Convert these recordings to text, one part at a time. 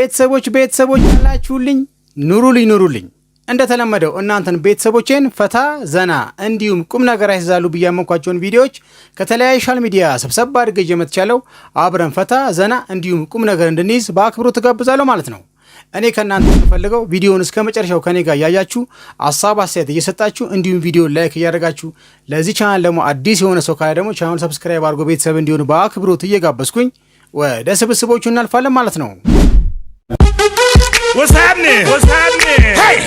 ቤተሰቦች ያላችሁልኝ ኑሩልኝ እንደተለመደው እናንተን ቤተሰቦቼን ፈታ ዘና እንዲሁም ቁም ነገር ያስዛሉ ብያመንኳቸውን ቪዲዮዎች ከተለያዩ ሶሻል ሚዲያ ሰብሰብ አድርጌ የመጥቻለሁ። አብረን ፈታ ዘና እንዲሁም ቁም ነገር እንድንይዝ በአክብሮት ተጋብዛለሁ ማለት ነው። እኔ ከናንተ የምፈልገው ቪዲዮውን እስከ መጨረሻው ከኔ ጋር ያያችሁ ሐሳብ አስተያየት እየሰጣችሁ እንዲሁም ቪዲዮውን ላይክ እያደረጋችሁ ለዚህ ቻናል ደግሞ አዲስ የሆነ ሰው ካለ ደግሞ ቻናሉን ሰብስክራይብ አድርጎ ቤተሰብ እንዲሆኑ በአክብሮት እየጋበዝኩኝ ወደ ስብስቦቹ እናልፋለን ማለት ነው። What's happening? Hey!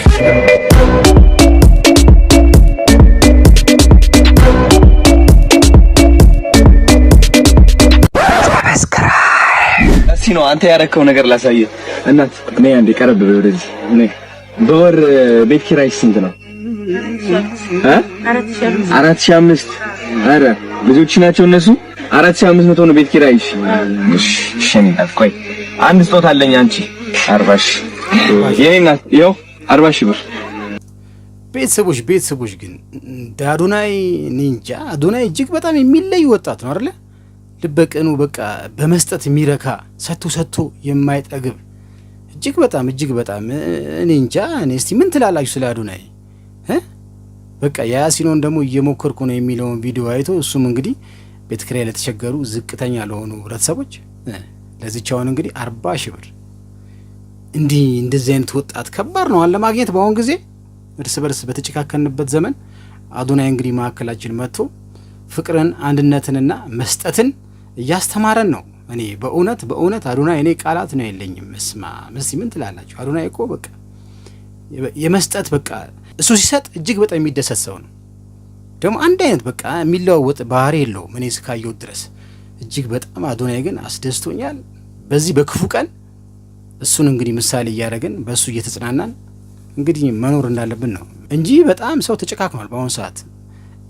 ሲኖ አንተ ያረከው ነገር ላሳየ እናት እኔ አንዴ ቀረብ ወደዚህ እኔ በወር ቤት ኪራይ ስንት ነው? 4,500 አረ ብዙዎች ናቸው እነሱ 4,500 ነው ቤት ኪራይ። እሺ ቆይ አንድ ስጦታ አለኝ አንቺ 40 የኔና ይኸው 40 ብር። ቤተሰቦች ግን አዶናይ ኒንጃ አዶናይ እጅግ በጣም የሚለይ ወጣት ነው አይደለ? ልበቀኑ በቃ በመስጠት የሚረካ ሰጥቶ የማይጠግብ እጅግ በጣም እኔ እንጃ። እኔ እስቲ ምን ትላላችሁ ስለ አዶናይ? በቃ ያሲኖን ደግሞ እየሞከርኩ ነው የሚለውን ቪዲዮ አይቶ እሱም እንግዲህ ቤት ኪራይ ለተቸገሩ ዝቅተኛ ለሆኑ ህብረተሰቦች ለዚቻውን እንግዲህ 40 ብር እንደዚህ አይነት ወጣት ከባድ ነው አለ ማግኘት። በአሁን ጊዜ እርስ በርስ በተጨካከንበት ዘመን አዶናይ እንግዲህ ማዕከላችን መጥቶ ፍቅርን አንድነትንና መስጠትን እያስተማረን ነው። እኔ በእውነት አዶናይ እኔ ቃላት ነው የለኝም። መስማ ምን ትላላችሁ? አዶናይ እኮ በቃ የመስጠት በቃ እሱ ሲሰጥ እጅግ በጣም የሚደሰት ሰው ነው። ደግሞ አንድ አይነት በቃ የሚለዋወጥ ባህሪ የለውም እኔ እስካየሁት ድረስ እጅግ በጣም አዶናይ ግን አስደስቶኛል። በዚህ በክፉ ቀን እሱን እንግዲህ ምሳሌ እያደረግን በእሱ እየተጽናናን እንግዲህ መኖር እንዳለብን ነው እንጂ በጣም ሰው ተጨካክኗል በአሁኑ ሰዓት።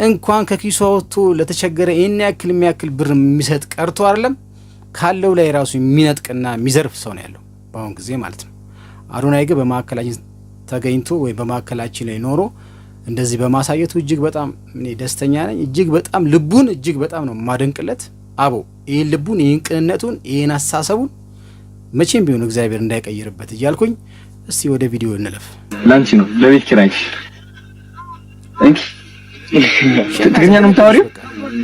እንኳን ከኪሱ ወጥቶ ለተቸገረ ይሄን የሚያክል ብር የሚሰጥ ቀርቶ አይደለም ካለው ላይ ራሱ የሚነጥቅና የሚዘርፍ ሰው ነው ያለው በአሁን ጊዜ ማለት ነው። አዶናይ ግን በማዕከላችን ተገኝቶ ወይ በማዕከላችን ላይ ኖሮ እንደዚህ በማሳየቱ እጅግ በጣም እኔ ደስተኛ ነኝ። እጅግ በጣም ልቡን እጅግ በጣም ነው ማደንቅለት። አቦ ይሄን ልቡን ይሄን ቅንነቱን ይሄን አሳሰቡን መቼም ቢሆን እግዚአብሔር እንዳይቀይርበት እያልኩኝ እስቲ ወደ ቪዲዮ እንለፍ። ላንቺ ነው ለቤት ኪራይ እንኪ ትግርኛ ነው የምታወሪው?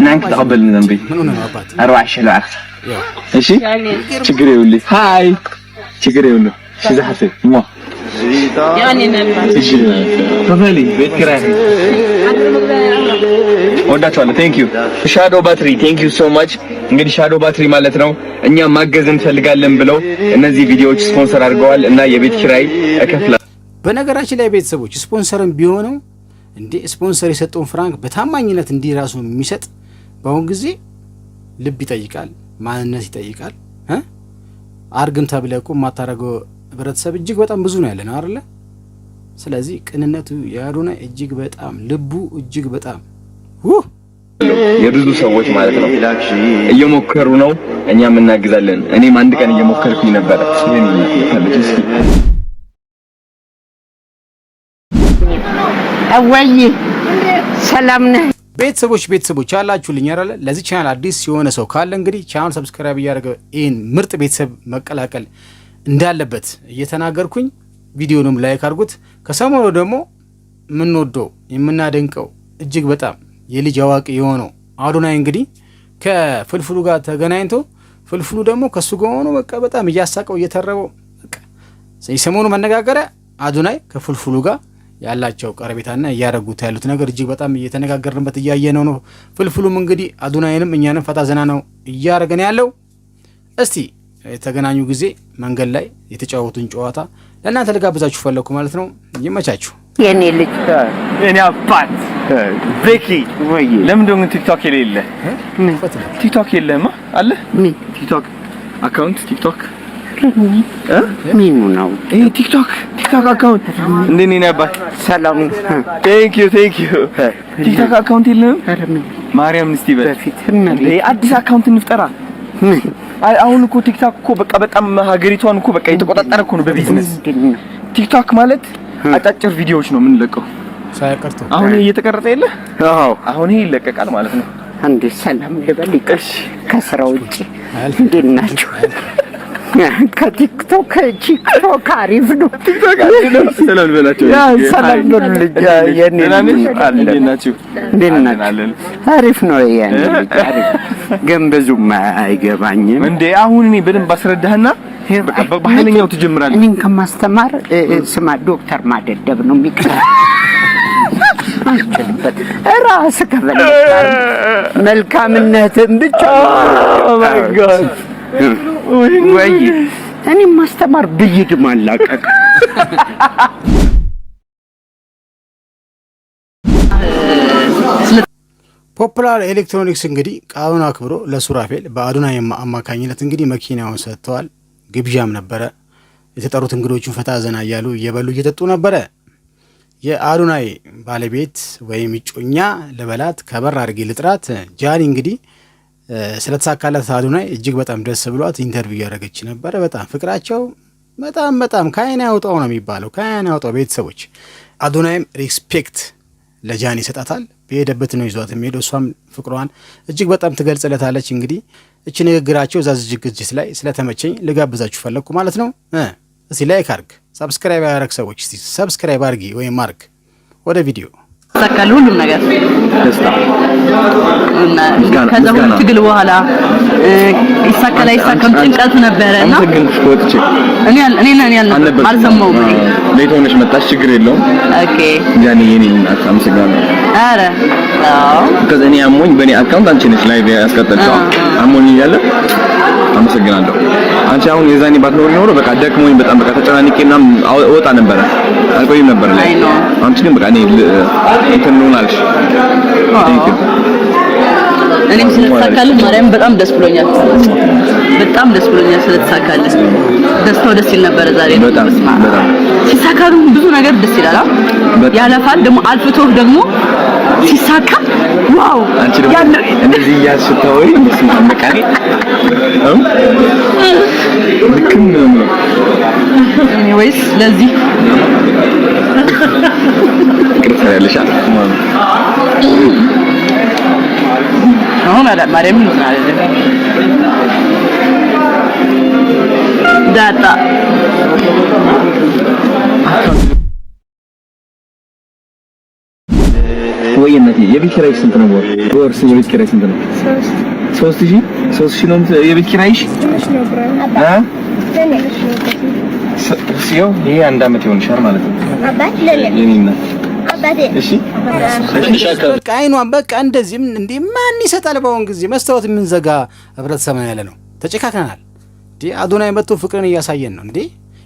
ናንክ ተቀበልን ዘንቤ ምን ነው አባት 40 ለአክ እሺ ችግር ይኸውልህ ሃይ ችግር ይኸውልህ ሲዛሐት ሞ ያኔ ነበር እሺ ተፈሊ ቤት ኪራይ ወዳችኋለሁ። ቴንክ ዩ ሻዶ ባትሪ ቴንክ ዩ ሶ ማች። እንግዲህ ሻዶ ባትሪ ማለት ነው እኛ ማገዝ እንፈልጋለን ብለው እነዚህ ቪዲዮዎች ስፖንሰር አድርገዋል እና የቤት ኪራይ እከፍላለሁ። በነገራችን ላይ ቤተሰቦች ስፖንሰርም ቢሆነው እንዴ ስፖንሰር የሰጠውን ፍራንክ በታማኝነት እንዲህ ራሱ የሚሰጥ በአሁን ጊዜ ልብ ይጠይቃል፣ ማንነት ይጠይቃል። አርግም ተብለህ እኮ የማታደርገው ህብረተሰብ እጅግ በጣም ብዙ ነው ያለነው አይደለ? ስለዚህ ቅንነቱ የአዶናይ እጅግ በጣም ልቡ እጅግ በጣም የብዙ ሰዎች ማለት ነው እየሞከሩ ነው፣ እኛም እናግዛለን። እኔም አንድ ቀን እየሞከርኩኝ ነበር። አወይ ሰላም ነህ? ቤተሰቦች ያላችሁልኝ አይደለ? ለዚህ ቻናል አዲስ የሆነ ሰው ካለ እንግዲህ ቻናል ሰብስክራይብ እያደረገ ይሄን ምርጥ ቤተሰብ መቀላቀል እንዳለበት እየተናገርኩኝ ቪዲዮንም ላይክ አድርጉት። ከሰሞኑ ደግሞ የምንወደው የምናደንቀው እጅግ በጣም የልጅ አዋቂ የሆነው አዶናይ እንግዲህ ከፍልፍሉ ጋር ተገናኝቶ ፍልፍሉ ደግሞ ከሱ ጋር ሆኖ በቃ በጣም እያሳቀው እየተረበው በቃ የሰሞኑ መነጋገሪያ አዶናይ ከፍልፍሉ ጋር ያላቸው ቀረቤታና እያደረጉት ያሉት ነገር እጅግ በጣም እየተነጋገርንበት እያየነው ነው። ፍልፍሉም እንግዲህ አዶናይንም እኛንም ፈታ ዘና ነው እያደረገን ያለው። እስቲ የተገናኙ ጊዜ መንገድ ላይ የተጫወቱን ጨዋታ ለእናንተ ልጋብዛችሁ ፈለኩ ማለት ነው። ይመቻችሁ። የኔ ልጅ የኔ አባት ቤኪ ለምን ደሞ ቲክቶክ የሌለ? ቲክቶክ የለማ አለ? ምን ቲክቶክ አካውንት ቲክቶክ ምን ነው? ይሄ ቲክቶክ አካውንት እንዴ ነኝ አባት? ሰላም ቴንክ ዩ ቲክቶክ አካውንት የለም? ማርያም እስቲ በፊት አዲስ አካውንት እንፍጠራ። አሁን እኮ ቲክቶክ እኮ በቃ በጣም ሀገሪቷን እኮ በቃ የተቆጣጠረ እኮ ነው በቢዝነስ። ቲክቶክ ማለት አጫጭር ቪዲዮዎች ነው የምንለቀው ሳይቀርቱ። አሁን እየተቀረጸ የለ? አዎ አሁን ይሄ ይለቀቃል ማለት ነው። አንዴ ሰላም ልበል። እሺ ከስራው ውጪ እንዴት ናችሁ? ከቲክቶክ አሪፍ ነው። ሰላም በላቸው። ሰላም በሉልኝ። የኔ ናችሁ? አሪፍ ነው። የኔ አሪፍ ግን ብዙም አይገባኝም። እንዴ አሁን እኔ በደንብ አስረዳህና በቃ በኃይለኛው ትጀምራለህ። እኔን ከማስተማር ስማ ዶክተር ማደደብ ነው የሚቀር አልችልበት ራስህ ከበለህ መልካምነትን ብቻ ኦ ማይ ጋድ ወይ እኔን ማስተማር ብይድ ማላቀቅ ፖፑላር ኤሌክትሮኒክስ እንግዲህ ቃሉን አክብሮ ለሱራፌል በአዶናይ አማካኝነት እንግዲህ መኪናውን ሰጥተዋል። ግብዣም ነበረ። የተጠሩት እንግዶቹን ፈታ ዘና እያሉ እየበሉ እየጠጡ ነበረ። የአዶናይ ባለቤት ወይም እጮኛ ለበላት ከበር አድርጌ ልጥራት ጃኒ እንግዲህ ስለተሳካላት አዶናይ እጅግ በጣም ደስ ብሏት ኢንተርቪው እያደረገች ነበረ። በጣም ፍቅራቸው በጣም ከአይን ያወጣው ነው የሚባለው፣ ከአይን ያወጣው። ቤተሰቦች አዶናይም ሪስፔክት ለጃኒ ይሰጣታል። በሄደበት ነው ይዟት የሚሄደው። እሷም ፍቅሯን እጅግ በጣም ትገልጽለታለች። እንግዲህ እቺ ንግግራቸው እዛ ዝግጅት ላይ ስለተመቸኝ ልጋብዛችሁ ፈለግኩ ማለት ነው። እስቲ ላይክ አርግ፣ ሰብስክራይብ ያደረግ ሰዎች እስቲ ሰብስክራይብ አርጊ ወይም አርግ። ወደ ቪዲዮ ተሳካለ ሁሉም ነገር ደስታ እና ከዛ ሁሉ ትግል በኋላ ይሳካል አይሳካም ጭንቀት ነበረና እኔ አልሰማሁም። ሌት ሆነሽ መጣሽ፣ ችግር የለውም። ኦኬ ጃኒ የኔ እናት አመሰግናለሁ። አረ አዎ ከዛ እኔ አሞኝ በእኔ አካውንት አንቺ ነሽ ላይቭ ያስቀጠልሽው። አሞኝ እያለ አመሰግናለሁ። አንቺ አሁን የዛኔ ባትኖሪ ኖሮ በቃ ደክሞኝ በጣም በቃ ተጨናንቄና ወጣ ነበር አልቆይም ነበር ላይ አንቺ ግን በቃ እኔ እንትን ነው አልሽ። እኔም ስለተሳካልህ ማርያም በጣም ደስ ብሎኛል። በጣም ደስ ብሎኛል ስለተሳካልህ። ደስታው ደስ ይል ነበር ዛሬ ነው። በጣም ሲሳካሉ ብዙ ነገር ደስ ይላል። ያለፋል ደግሞ አልፍቶ ደግሞ ሲሳካ ዋው አንቺ ደግሞ እንደዚህ ያስታወይ እንደስማመቃሪ ልክም ነው። ኤኒዌይስ ለዚህ ያለሻ አሁን አላ ማርያም ነው አይደል? ዳታ ወይ እናቴ የቤት ኪራይ ስንት ነው? ወር የቤት ኪራይ ስንት ነው? 3000 ነው የቤት ኪራይሽ? ሲው ይሄ አንድ አመት ይሆንሻል ማለት ነው። አባት ለኔና እሺ በቃ አይኗን በቃ እንደዚህም እንዴ ማን ይሰጣል? በአሁን ጊዜ መስታወት የምንዘጋ ህብረተሰብ ያለ ነው። ተጨካከናል እንዴ። አዶናይ መጥቶ ፍቅርን እያሳየን ነው እንዴ።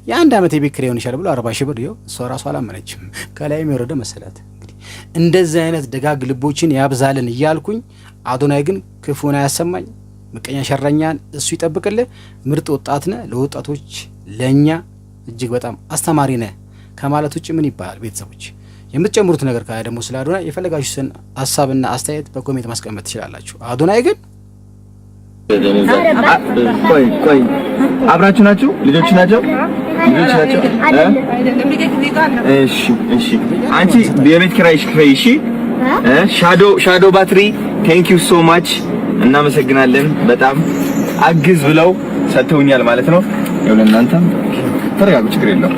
የአንድ አመት የቤት ኪራይ ይሆንሻል ብሎ 40 ሺህ ብር ይኸው እሷ ራሷ አላመነችም። ከላይም የወረደ መሰላት። እንግዲህ እንደዚህ አይነት ደጋግ ልቦችን ያብዛልን እያልኩኝ አዶናይ ግን ክፉን አያሰማኝ። ምቀኛ ሸረኛን እሱ ይጠብቅልህ። ምርጥ ወጣት ነህ። ለወጣቶች ለኛ እጅግ በጣም አስተማሪ ነህ ከማለት ውጭ ምን ይባላል? ቤተሰቦች የምትጨምሩት ነገር ካለ ደግሞ ስለ አዶናይ የፈለጋችሁትን ሀሳብና አስተያየት በኮሜንት ማስቀመጥ ትችላላችሁ። አዶናይ ግን ቆይ አብራችሁ ናችሁ? ልጆች ናቸው? እሺ አንቺ የቤት ኪራይሽ ክፈይ። እሺ ሻዶ ባትሪ ቴንክ ዩ ሶ ማች እናመሰግናለን። በጣም አግዝ ብለው ሰጥተውኛል ማለት ነው። ያው ለእናንተም ተረጋጉ፣ ችግር የለውም።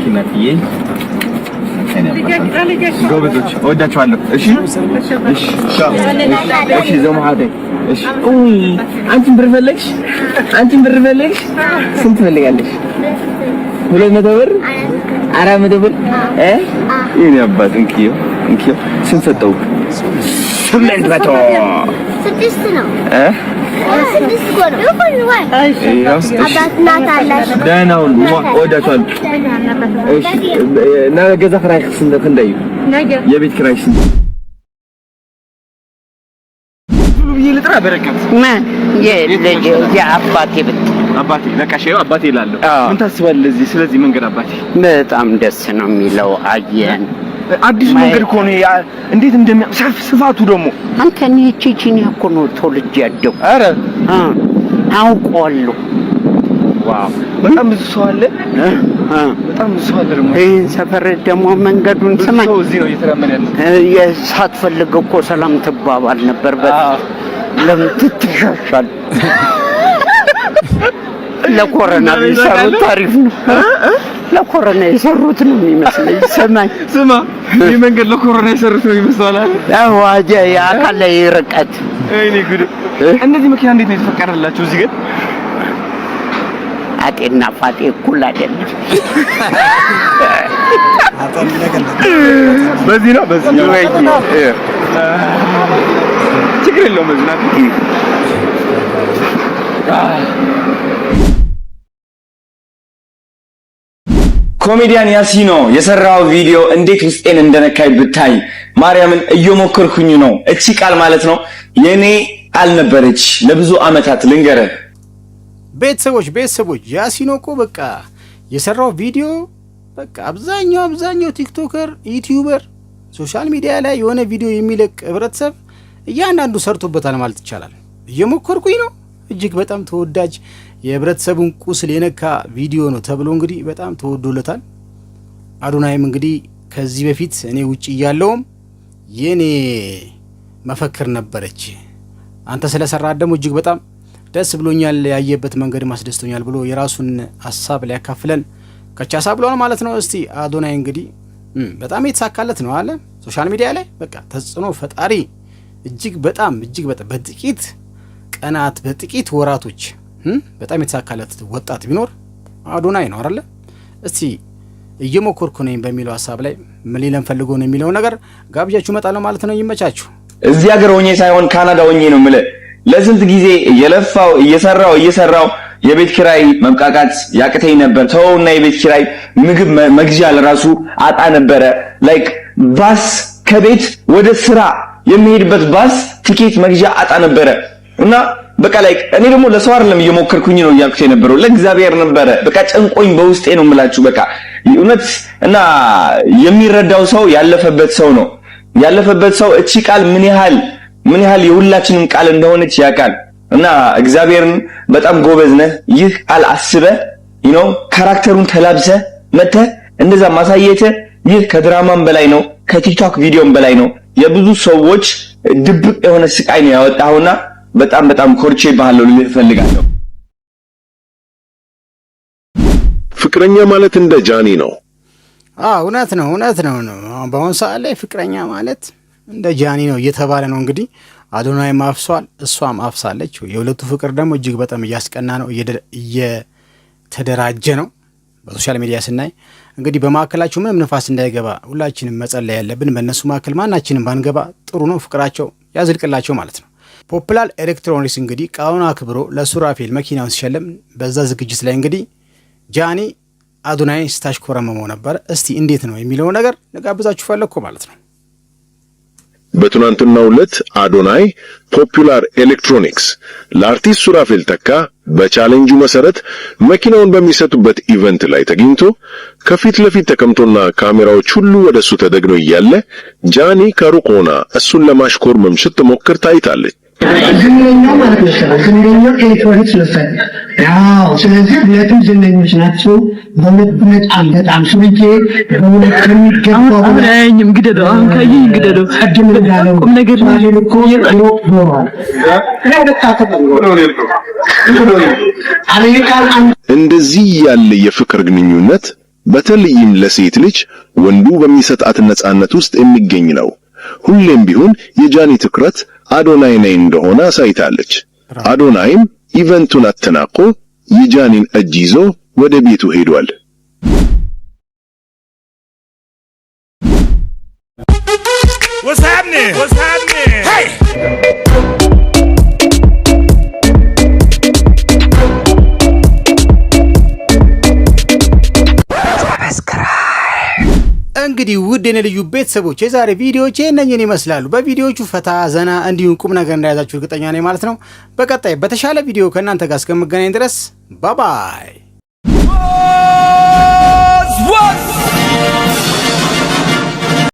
እናትዬ ጎበዞች እወዳችኋለሁ። እሺ ዘመሃደ እሺ አንቺን ብር ፈለግሽ? ስንት ፈልጋለሽ? 200 ብር 400 ብር የኔ አባት እንኪዮ ስንት ሰጠው? 800 ስድስት ነው ስድስት ጎል አባትና ታላሽ ደህናውን ወዳቷል። እሺ ነገ ዘፈራሽ ስንት እንደይ የቤት ኪራይ ስንት ይልጥራ በረከት ማን የልጅ የአባቴ ብት አባቴ በቃ ሸው አባቴ ይላል። ምን ታስባለህ እዚህ ስለዚህ መንገድ? አባቴ በጣም ደስ ነው የሚለው። አየን አዲስ መንገድ እኮ ነው። እንዴት እንደሚያስፋቱ ደግሞ አንተ ነህ ቺቺኒያ እኮ ነው ተወልጄ ያደኩ። አረ አውቀዋለሁ። ዋው በጣም ብዙ ሰው አለ። በጣም ብዙ ሰው አለ ደግሞ ይሄን ሰፈር ደግሞ መንገዱን ስማኝ። ሰው እዚህ ነው እየተራመደ ያለው። ሳትፈልግ እኮ ሰላም ትባባል ነበር። ለምን ትትሻሻል? ለኮረና ቢሰሩት ታሪፍ ነው። ለኮረና የሰሩት ነው የሚመስለኝ። ስማ ይህ መንገድ ለኮረና የሰሩት ነው ይመስላል አይደል? ዋጀ የአካል ላይ ርቀት እኔ ጉድ። እነዚህ መኪና እንዴት ነው የተፈቀደላችሁ እዚህ ግን? አጤና ፋጤ እኩል አይደለም። በዚህ ነው ችግር የለውም በዚህ ነው። ኮሜዲያን ያሲኖ የሰራው ቪዲዮ እንዴት ውስጤን እንደነካይ ብታይ። ማርያምን እየሞከርኩኝ ነው። እቺ ቃል ማለት ነው የኔ ቃል ነበረች ለብዙ አመታት ልንገርህ። ቤተሰቦች ያሲኖ እኮ በቃ የሰራው ቪዲዮ በቃ አብዛኛው ቲክቶከር፣ ዩቲዩበር፣ ሶሻል ሚዲያ ላይ የሆነ ቪዲዮ የሚለቅ ህብረተሰብ እያንዳንዱ ሰርቶበታል ማለት ይቻላል። እየሞከርኩኝ ነው። እጅግ በጣም ተወዳጅ የህብረተሰቡን ቁስል የነካ ቪዲዮ ነው ተብሎ እንግዲህ በጣም ተወዶለታል። አዶናይም እንግዲህ ከዚህ በፊት እኔ ውጪ እያለውም የኔ መፈክር ነበረች አንተ ስለሰራ ደግሞ እጅግ በጣም ደስ ብሎኛል፣ ያየበት መንገድ ማስደስቶኛል ብሎ የራሱን ሀሳብ ሊያካፍለን ከቻሳ ብሏል ማለት ነው። እስቲ አዶናይ እንግዲህ በጣም የተሳካለት ነው አለ ሶሻል ሚዲያ ላይ በቃ ተጽዕኖ ፈጣሪ እጅግ በጣም በጥቂት ቀናት በጥቂት ወራቶች በጣም የተሳካለት ወጣት ቢኖር አዶናይ ነው አይደል? እስቲ እየሞከርኩ ነኝ በሚለው ሀሳብ ላይ ምን ሊለን ፈልጎ ነው የሚለው ነገር ጋብዣችሁ እመጣለሁ ማለት ነው። ይመቻችሁ። እዚህ ሀገር ሆኜ ሳይሆን ካናዳ ሆኜ ነው የምልህ። ለስንት ጊዜ እየለፋው እየሰራው የቤት ኪራይ መብቃቃት ያቅተኝ ነበር። ተውና የቤት ኪራይ ምግብ መግዣ ለራሱ አጣ ነበረ። ላይክ ባስ ከቤት ወደ ስራ የሚሄድበት ባስ ቲኬት መግዣ አጣ ነበረ እና በቃ ላይክ እኔ ደግሞ ለሰው አይደለም እየሞከርኩኝ ነው እያልኩት የነበረው ለእግዚአብሔር ነበረ። በቃ ጨንቆኝ በውስጤ ነው የምላችሁ በቃ እውነት እና የሚረዳው ሰው ያለፈበት ሰው ነው። ያለፈበት ሰው እቺ ቃል ምን ያህል የሁላችንም ቃል እንደሆነች ያውቃል። እና እግዚአብሔርን በጣም ጎበዝ ነህ። ይህ ቃል አስበህ ካራክተሩን ተላብሰህ መተህ እንደዛ ማሳየት ይህ ከድራማም በላይ ነው፣ ከቲክቶክ ቪዲዮም በላይ ነው። የብዙ ሰዎች ድብቅ የሆነ ስቃይ ነው ያወጣውና በጣም ኮርቼ ባህለው ልልህ ፈልጋለሁ። ፍቅረኛ ማለት እንደ ጃኒ ነው። እውነት ነው። በአሁን ሰዓት ላይ ፍቅረኛ ማለት እንደ ጃኒ ነው እየተባለ ነው። እንግዲህ አዶናይ ማፍሷል፣ እሷም አፍሳለች። የሁለቱ ፍቅር ደግሞ እጅግ በጣም እያስቀና ነው፣ እየተደራጀ ነው። በሶሻል ሚዲያ ስናይ እንግዲህ በማዕከላቸው ምንም ንፋስ እንዳይገባ ሁላችንም መጸለይ ያለብን። በእነሱ ማዕከል ማናችንም ባንገባ ጥሩ ነው። ፍቅራቸው ያዝልቅላቸው ማለት ነው። ፖፑላር ኤሌክትሮኒክስ እንግዲህ ቃሉን አክብሮ ለሱራፌል መኪናውን ሲሸለም በዛ ዝግጅት ላይ እንግዲህ ጃኒ አዶናይ ስታሽኮረመመው ነበር። እስቲ እንዴት ነው የሚለው ነገር ልጋብዛችሁ ፈለግኩ ማለት ነው። በትናንትናው ዕለት አዶናይ ፖፑላር ኤሌክትሮኒክስ ለአርቲስት ሱራፌል ተካ በቻሌንጁ መሰረት መኪናውን በሚሰጡበት ኢቨንት ላይ ተገኝቶ ከፊት ለፊት ተቀምጦና ካሜራዎች ሁሉ ወደሱ ተደግነው እያለ ጃኒ ከሩቅ ሆና እሱን ለማሽኮርመም ስትሞክር ታይታለች። ዝነኛው ማለት ነው። ዝነኛው ኤሌክትሮኒክስ መሰለ። ያው ስለዚህ ሁለቱም ዝነኞች ናቸው። በጣም ስውዬ በሁለት ከሚገባው አብረኝም ግደዶ አንካይኝ ግደዶ አድም እንዳለው ቁም ነገር ማለት እኮ ኖሯል። እንደዚህ ያለ የፍቅር ግንኙነት በተለይም ለሴት ልጅ ወንዱ በሚሰጣት ነጻነት ውስጥ የሚገኝ ነው። ሁሌም ቢሆን የጃኒ ትኩረት አዶናይ ላይ እንደሆነ አሳይታለች። አዶናይም ኢቨንቱን አጠናቆ የጃኒን እጅ ይዞ ወደ ቤቱ ሄዷል። What's happening? Hey! እንግዲህ ውድ የኔ ልዩ ቤተሰቦች የዛሬ ቪዲዮዎች እነኝን ይመስላሉ። በቪዲዮቹ ፈታ ዘና እንዲሁም ቁም ነገር እንዳያዛችሁ እርግጠኛ ነኝ ማለት ነው። በቀጣይ በተሻለ ቪዲዮ ከእናንተ ጋር እስከምገናኝ ድረስ ባባይ።